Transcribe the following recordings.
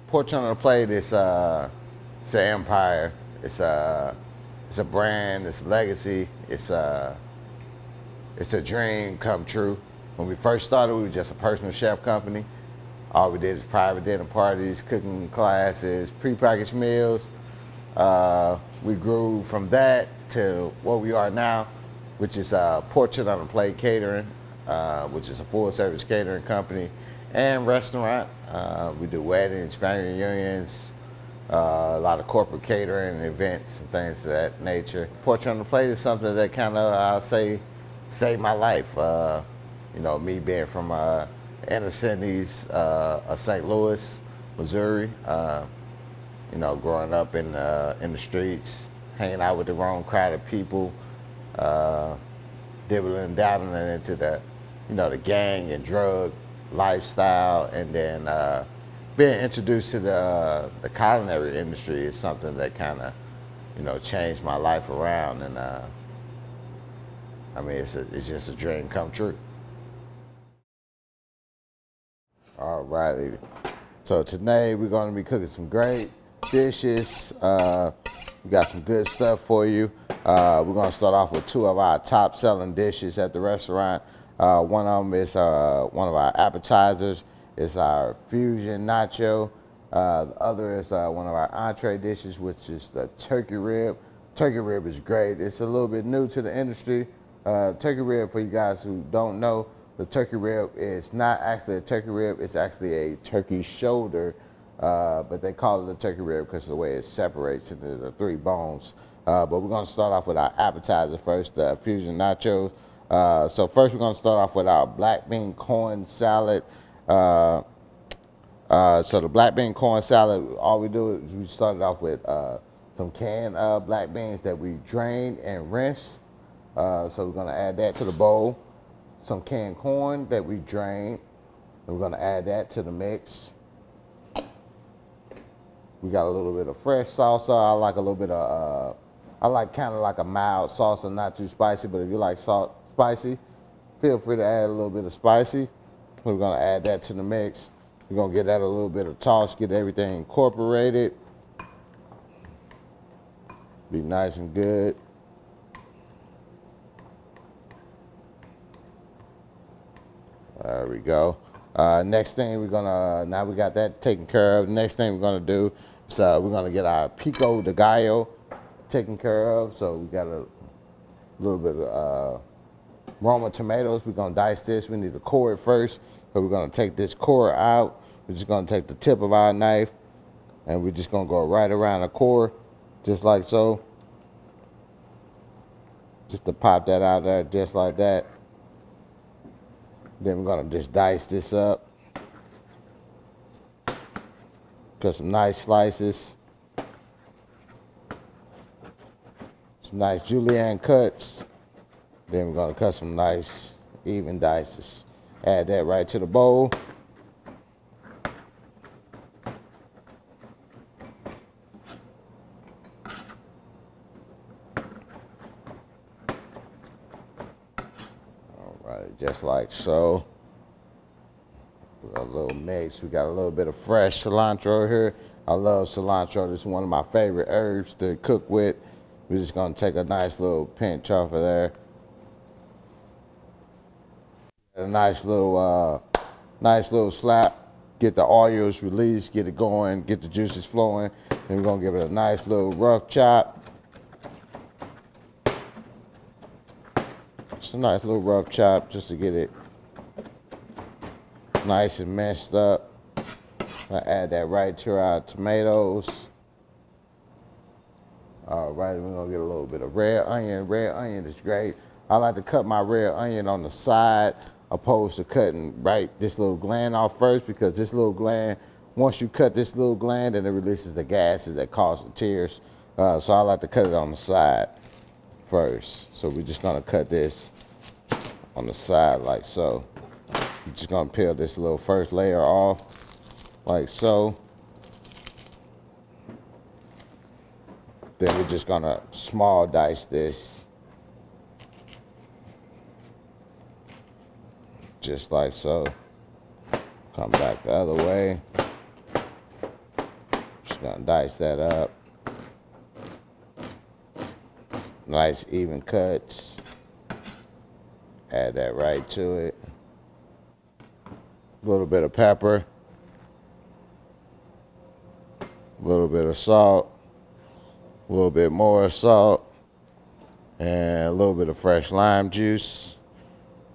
Porch on the Plate is it's an empire. It's a brand. It's a legacy. It's a dream come true. When we first started, we were just a personal chef company. All we did is private dinner parties, cooking classes, prepackaged meals. We grew from that to what we are now, which is Portrait on the Plate Catering, which is a full service catering company and restaurant. We do weddings, family reunions, a lot of corporate catering events and things of that nature. Portrait on the Plate is something that kind of, I'll say, saved my life. Me being from inner cities of St. Louis, Missouri. Growing up in the streets, hanging out with the wrong crowd of people, dabbling into the gang and drug lifestyle, and then being introduced to the culinary industry is something that kind of, changed my life around, and it's just a dream come true. All righty. So today we're going to be cooking some great dishes. We got some good stuff for you. We're going to start off with two of our top selling dishes at the restaurant. One of them is one of our appetizers. It's our fusion nacho. The other is one of our entree dishes, which is the turkey rib. Turkey rib is great. It's a little bit new to the industry. Turkey rib, for you guys who don't know, the turkey rib is not actually a turkey rib. It's actually a turkey shoulder, but they call it a turkey rib because of the way it separates into the three bones. But we're going to start off with our appetizer first, the fusion nachos. So first we're going to start off with our black bean corn salad. So the black bean corn salad, all we do is we started off with some canned black beans that we drained and rinsed. So we're going to add that to the bowl. Some canned corn that we drained, and we're going to add that to the mix. We got a little bit of fresh salsa. I like a little bit of, I like kind of like a mild salsa, not too spicy, but if you like spicy, feel free to add a little bit of spicy. We're going to add that to the mix. We're going to get that a little bit of toss, get everything incorporated. Be nice and good. There we go. Next thing now we got that taken care of. Next thing we're gonna do is we're gonna get our pico de gallo taken care of. So we got a little bit of Roma tomatoes. We're gonna dice this. We need to core it first. So we're gonna take this core out. We're just gonna take the tip of our knife and we're just gonna go right around the core, just like so. Just to pop that out there, just like that. Then we're gonna just dice this up. Cut some nice slices. Some nice julienne cuts. Then we're gonna cut some nice even dices. Add that right to the bowl. Just like so. A little mix. We got a little bit of fresh cilantro here. I love cilantro. This is one of my favorite herbs to cook with. We're just gonna take a nice little pinch off of there. A nice little slap. Get the oils released, get it going, get the juices flowing. Then we're gonna give it a nice little rough chop. Just a nice little rough chop just to get it nice and messed up. I add that right to our tomatoes. All right, we're gonna get a little bit of red onion. Red onion is great. I like to cut my red onion on the side opposed to cutting this little gland off first, because this little gland, once you cut this little gland, then it releases the gases that cause the tears. So I like to cut it on the side first. So we're just gonna cut this on the side like so. We're just gonna peel this little first layer off like so. Then we're just gonna small dice this just like so. Come back the other way. Just gonna dice that up. Nice even cuts. Add that right to it. A little bit of pepper. A little bit of salt. A little bit more salt. And a little bit of fresh lime juice.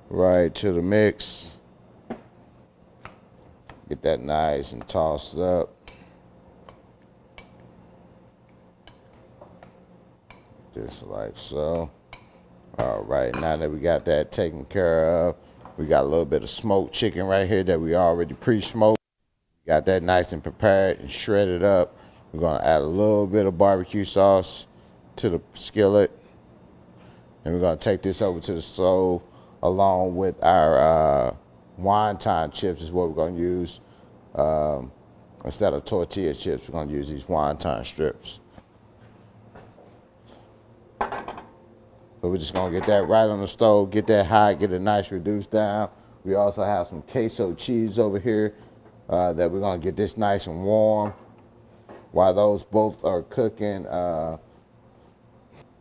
Right to the mix. Get that nice and tossed up. Just like so. All right, now that we got that taken care of, we got a little bit of smoked chicken right here that we already pre-smoked. Got that nice and prepared and shredded up. We're gonna add a little bit of barbecue sauce to the skillet. And we're gonna take this over to the stove along with our wonton chips is what we're gonna use. Instead of tortilla chips, we're gonna use these wonton strips. So we're just gonna get that right on the stove, get that hot, get it nice reduced down. We also have some queso cheese over here that we're gonna get this nice and warm. While those both are cooking,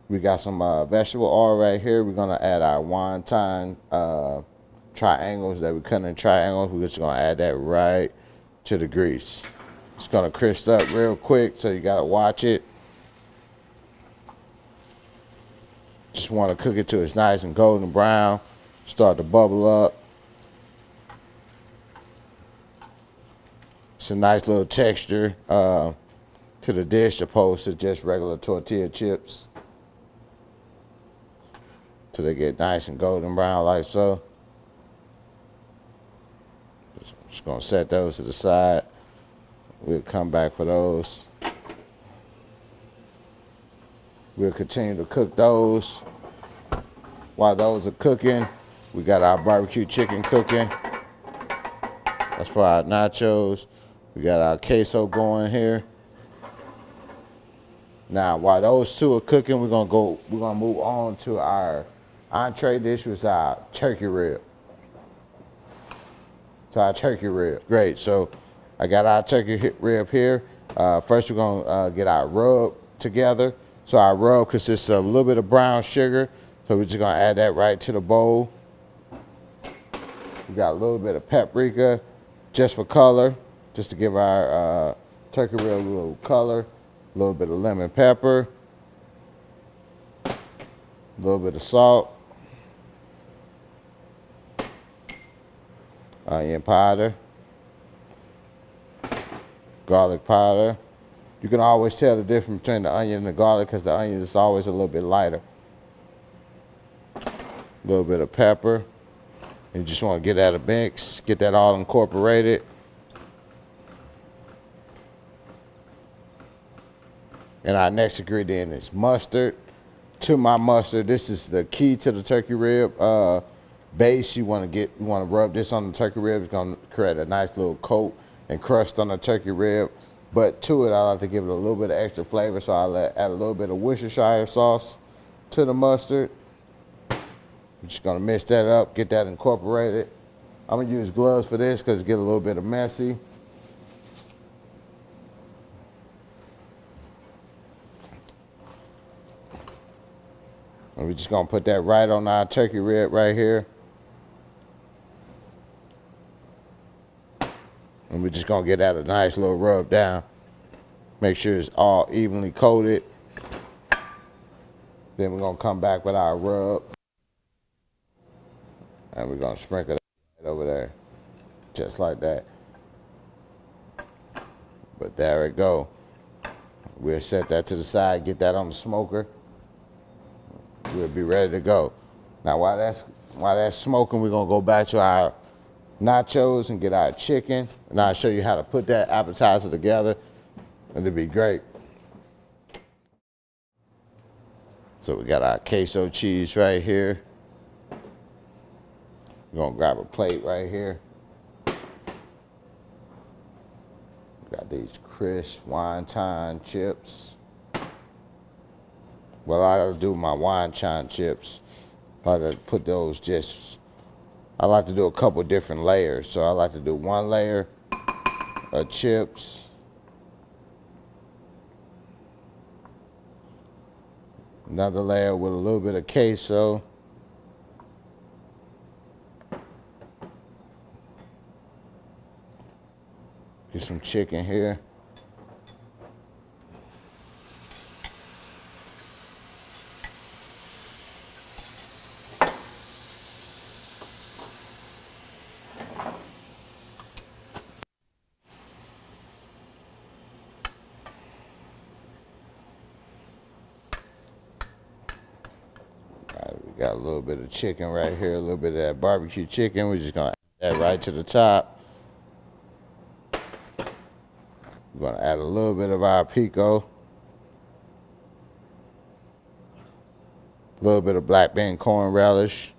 we got some vegetable oil right here. We're gonna add our wonton triangles that we cut in triangles. We're just gonna add that right to the grease. It's gonna crisp up real quick, so you gotta watch it. Just want to cook it till it's nice and golden brown. Start to bubble up. It's a nice little texture to the dish opposed to just regular tortilla chips. Till they get nice and golden brown like so. Just gonna set those to the side. We'll come back for those. We'll continue to cook those. While those are cooking, we got our barbecue chicken cooking. That's for our nachos. We got our queso going here. Now, while those two are cooking, we're gonna move on to our entree dish, which is our turkey rib. Great, so I got our turkey rib here. First, we're gonna get our rub together. So our rub consists of a little bit of brown sugar. So we're just gonna add that right to the bowl. We got a little bit of paprika just for color, just to give our turkey rib a little color. A little bit of lemon pepper. A little bit of salt. Onion powder. Garlic powder. You can always tell the difference between the onion and the garlic because the onion is always a little bit lighter. A little bit of pepper. You just want to get that a mix, get that all incorporated. And our next ingredient is mustard. To my mustard, this is the key to the turkey rib base. You want to rub this on the turkey rib. It's going to create a nice little coat and crust on the turkey rib. But to it, I like to give it a little bit of extra flavor, so I'll add a little bit of Worcestershire sauce to the mustard. I'm just gonna mix that up, get that incorporated. I'm gonna use gloves for this because it gets a little bit of messy. And we're just gonna put that right on our turkey rib right here. And we're just gonna get that a nice little rub down. Make sure it's all evenly coated. Then we're gonna come back with our rub. And we're gonna sprinkle that right over there. Just like that. But there it go. We'll set that to the side, get that on the smoker. We'll be ready to go. Now while that's smoking, we're gonna go back to our nachos and get our chicken, and I'll show you how to put that appetizer together, and it'll be great. So we got our queso cheese right here. We're gonna grab a plate right here. We got these crisp wonton chips. Well, I like to do my wonton chips. I like to put those I like to do a couple different layers. So I like to do one layer of chips. Another layer with a little bit of queso. Get some chicken here. We got a little bit of chicken right here, a little bit of that barbecue chicken. We're just gonna add that right to the top. We're gonna add a little bit of our pico. A little bit of black bean corn relish.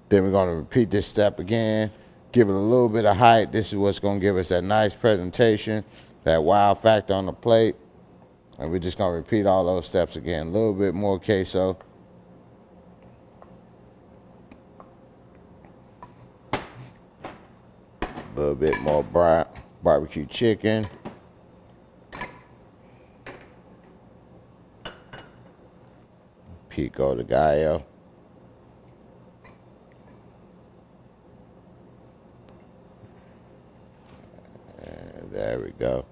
Then we're gonna repeat this step again. Give it a little bit of height. This is what's gonna give us that nice presentation, that wow factor on the plate. And we're just gonna repeat all those steps again. A little bit more queso. A little bit more barbecue chicken. Pico de gallo. And there we go.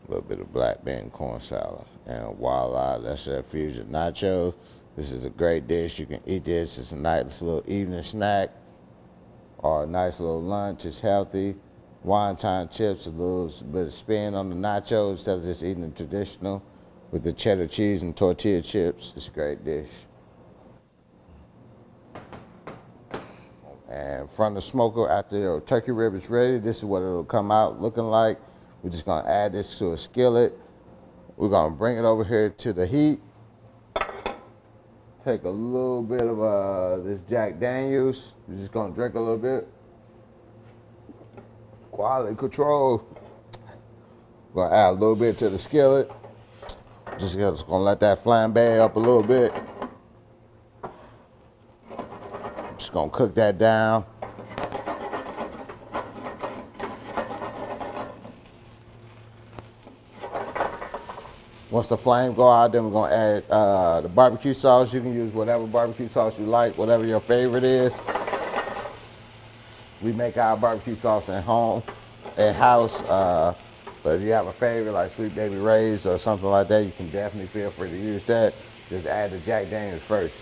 A little bit of black bean corn salad. And voila, that's our fusion nachos. This is a great dish. You can eat this. It's a nice little evening snack or a nice little lunch. It's healthy. Wonton chips, a little bit of spin on the nachos instead of just eating the traditional with the cheddar cheese and tortilla chips. It's a great dish. And from the smoker, after your turkey rib is ready, this is what it'll come out looking like. We're just gonna add this to a skillet. We're gonna bring it over here to the heat. Take a little bit of this Jack Daniels. We're just gonna drink a little bit. Quality control. We're gonna add a little bit to the skillet. Just gonna let that flambe up a little bit. Just gonna cook that down. Once the flame go out, then we're gonna add the barbecue sauce. You can use whatever barbecue sauce you like, whatever your favorite is. We make our barbecue sauce at home, at house. But if you have a favorite like Sweet Baby Ray's or something like that, you can definitely feel free to use that. Just add the Jack Daniels first.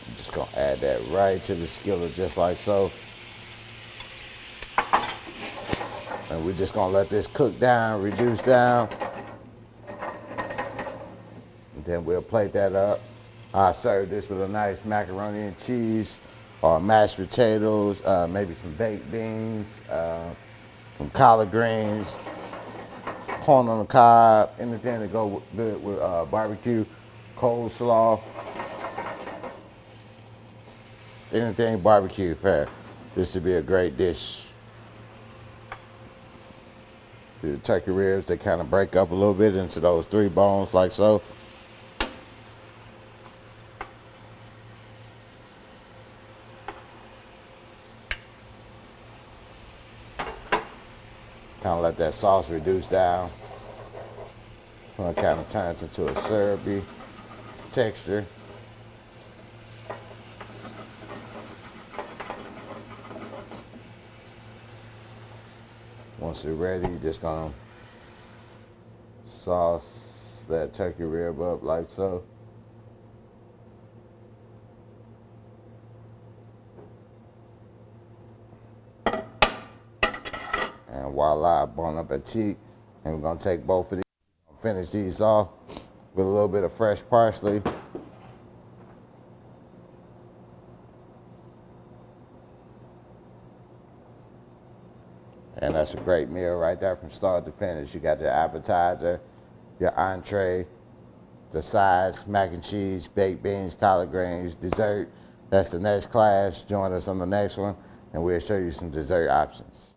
I'm just gonna add that right to the skillet just like so. And we're just gonna let this cook down, reduce down. And then we'll plate that up. I serve this with a nice macaroni and cheese or mashed potatoes, maybe some baked beans, some collard greens, corn on the cob, anything to go good with barbecue, coleslaw, anything barbecue. This would be a great dish. The turkey ribs, they kind of break up a little bit into those 3 bones like so. Kind of let that sauce reduce down. It kind of turns into a syrupy texture. Once it's ready, you're just gonna sauce that turkey rib up like so. And voila, bon appetit. And we're gonna take both of these, finish these off with a little bit of fresh parsley. And that's a great meal right there from start to finish. You got your appetizer, your entree, the sides, mac and cheese, baked beans, collard greens, dessert. That's the next class. Join us on the next one, and we'll show you some dessert options.